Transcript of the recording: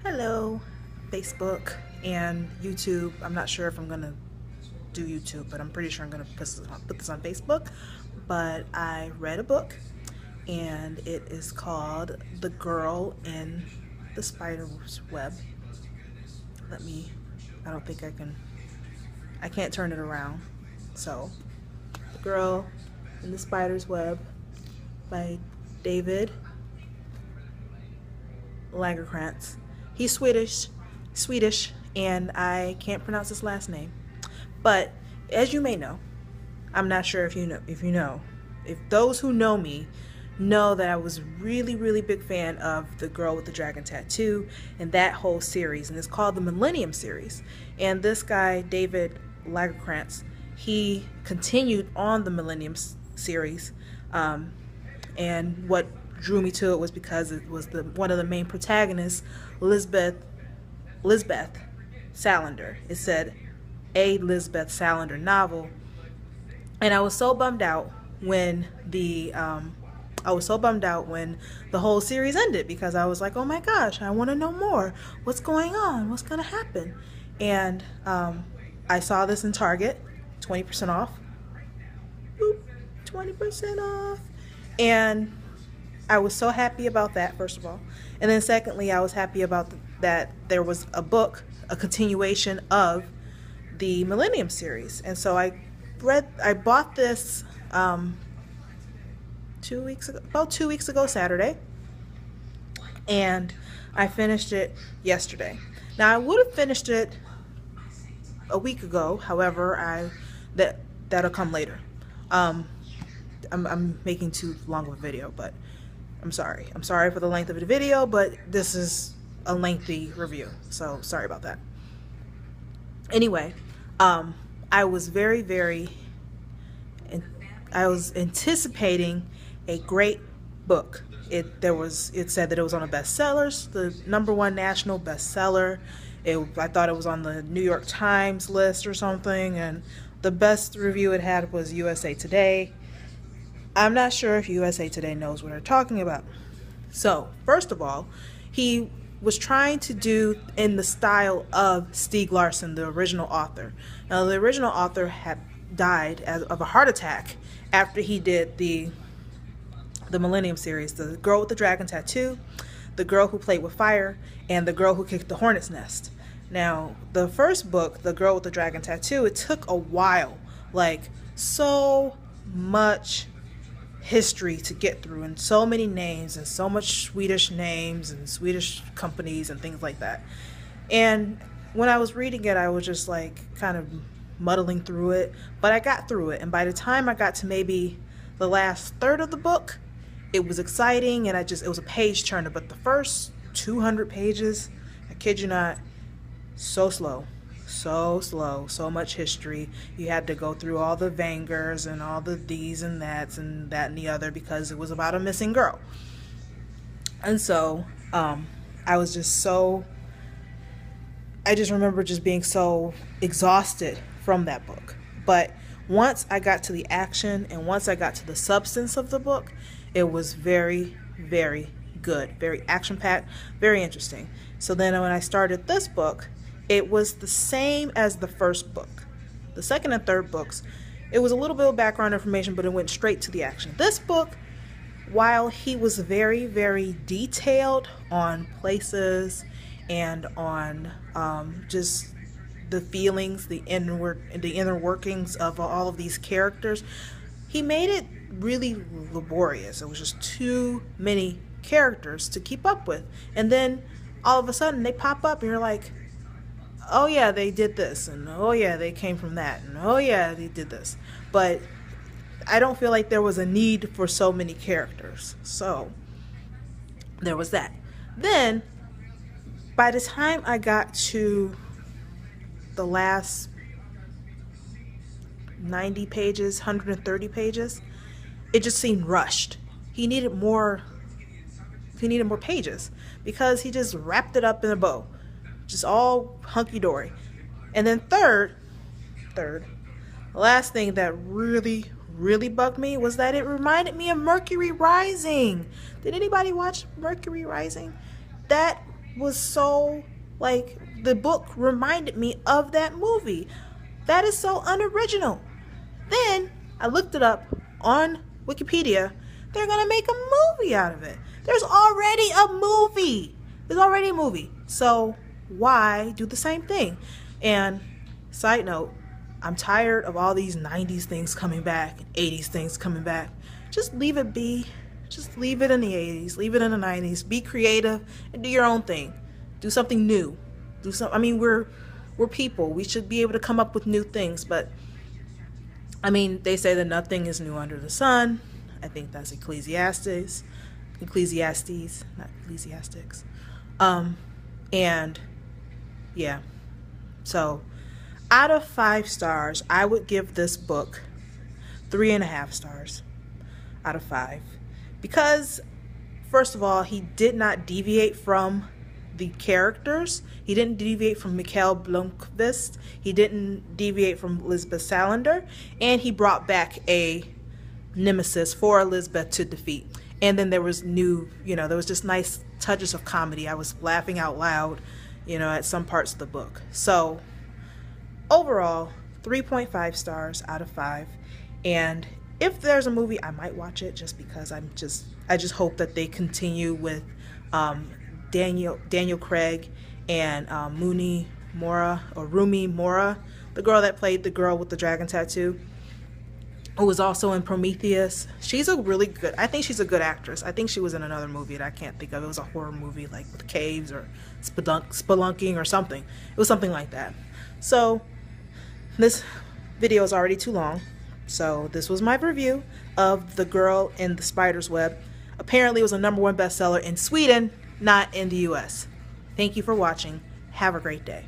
Hello, Facebook and YouTube. I'm not sure if I'm gonna do YouTube, but I'm pretty sure I'm gonna put this on Facebook. But I read a book, and it is called The Girl in the Spider's Web. I don't think I can't turn it around. So, The Girl in the Spider's Web by David Lagercrantz. He's Swedish, and I can't pronounce his last name. But as you may know, I'm not sure if if those who know me know that I was really big fan of The Girl with the Dragon Tattoo and that whole series, and it's called the Millennium series. And this guy, David Lagercrantz, he continued on the Millennium series, and what drew me to it was because it was one of the main protagonists, Lisbeth Salander. It said a Lisbeth Salander novel, and I was so bummed out when the whole series ended, because I was like, oh my gosh, I want to know more. What's going on? What's gonna happen? And I saw this in Target, 20% off. Boop, 20% off, and I was so happy about that, first of all. And then secondly, I was happy about that there was a book, a continuation of the Millennium series. And so I bought this about 2 weeks ago Saturday, and I finished it yesterday. Now I would have finished it a week ago, however, that'll come later. I'm making too long of a video, but I'm sorry for the length of the video, but this is a lengthy review, so sorry about that. Anyway, I was I was anticipating a great book. It said that it was on the bestsellers, the #1 national bestseller. I thought it was on the New York Times list or something, and the best review it had was USA Today. I'm not sure if USA Today knows what they're talking about. So, first of all, he was trying to do in the style of Stieg Larsson, the original author. Now, the original author had died of a heart attack after he did the Millennium series, The Girl with the Dragon Tattoo, The Girl Who Played with Fire, and The Girl Who Kicked the Hornet's Nest. Now, the first book, The Girl with the Dragon Tattoo, it took a while, like so much history to get through, and so many names, and so much Swedish names and Swedish companies and things like that. And when I was reading it, I was just like kind of muddling through it, but I got through it. And by the time I got to maybe the last third of the book, it was exciting, and it was a page turner. But the first 200 pages, I kid you not, so slow, so much history. You had to go through all the Vangers and all the these and that's and that and the other, because it was about a missing girl. And so I just remember just being so exhausted from that book. But once I got to the action and once I got to the substance of the book, it was very good, very action-packed, very interesting. So then when I started this book, it was the same as the first book. The second and third books, it was a little bit of background information, but it went straight to the action. This book, while he was very detailed on places and on just the feelings, the inner workings of all of these characters, he made it really laborious. It was just too many characters to keep up with. And then all of a sudden they pop up and you're like, oh yeah, they did this, and oh yeah, they came from that, and oh yeah, they did this. But I don't feel like there was a need for so many characters. So there was that. Then by the time I got to the last 90 pages, 130 pages, it just seemed rushed. He needed more pages, because he just wrapped it up in a bow. Just all hunky-dory. And then third, the last thing that really bugged me was that it reminded me of Mercury Rising. Did anybody watch Mercury Rising? That was so, like, the book reminded me of that movie. That is so unoriginal. Then I looked it up on Wikipedia. They're gonna make a movie out of it. There's already a movie. There's already a movie. So why do the same thing? And side note, I'm tired of all these 90s things coming back, 80s things coming back. Just leave it be. Just leave it in the 80s, leave it in the 90s. Be creative and do your own thing. Do something new. I mean, we're people. We should be able to come up with new things, but I mean, they say that nothing is new under the sun. I think that's Ecclesiastes, not Ecclesiastics. And yeah. So, out of 5 stars, I would give this book 3.5 stars out of 5. Because, first of all, he did not deviate from the characters. He didn't deviate from Mikael Blomkvist. He didn't deviate from Lisbeth Salander. And he brought back a nemesis for Elizabeth to defeat. And then there was there was just nice touches of comedy. I was laughing out loud, at some parts of the book. So, overall, 3.5 stars out of 5. And if there's a movie, I might watch it just because I just hope that they continue with Daniel Craig and Rumi Mora, the girl that played the girl with the dragon tattoo, who was also in Prometheus. I think she's a good actress. I think she was in another movie that I can't think of. It was a horror movie, like with caves or spelunking or something. It was something like that. So this video is already too long. So this was my review of The Girl in the Spider's Web. Apparently it was a #1 bestseller in Sweden, not in the US. Thank you for watching. Have a great day.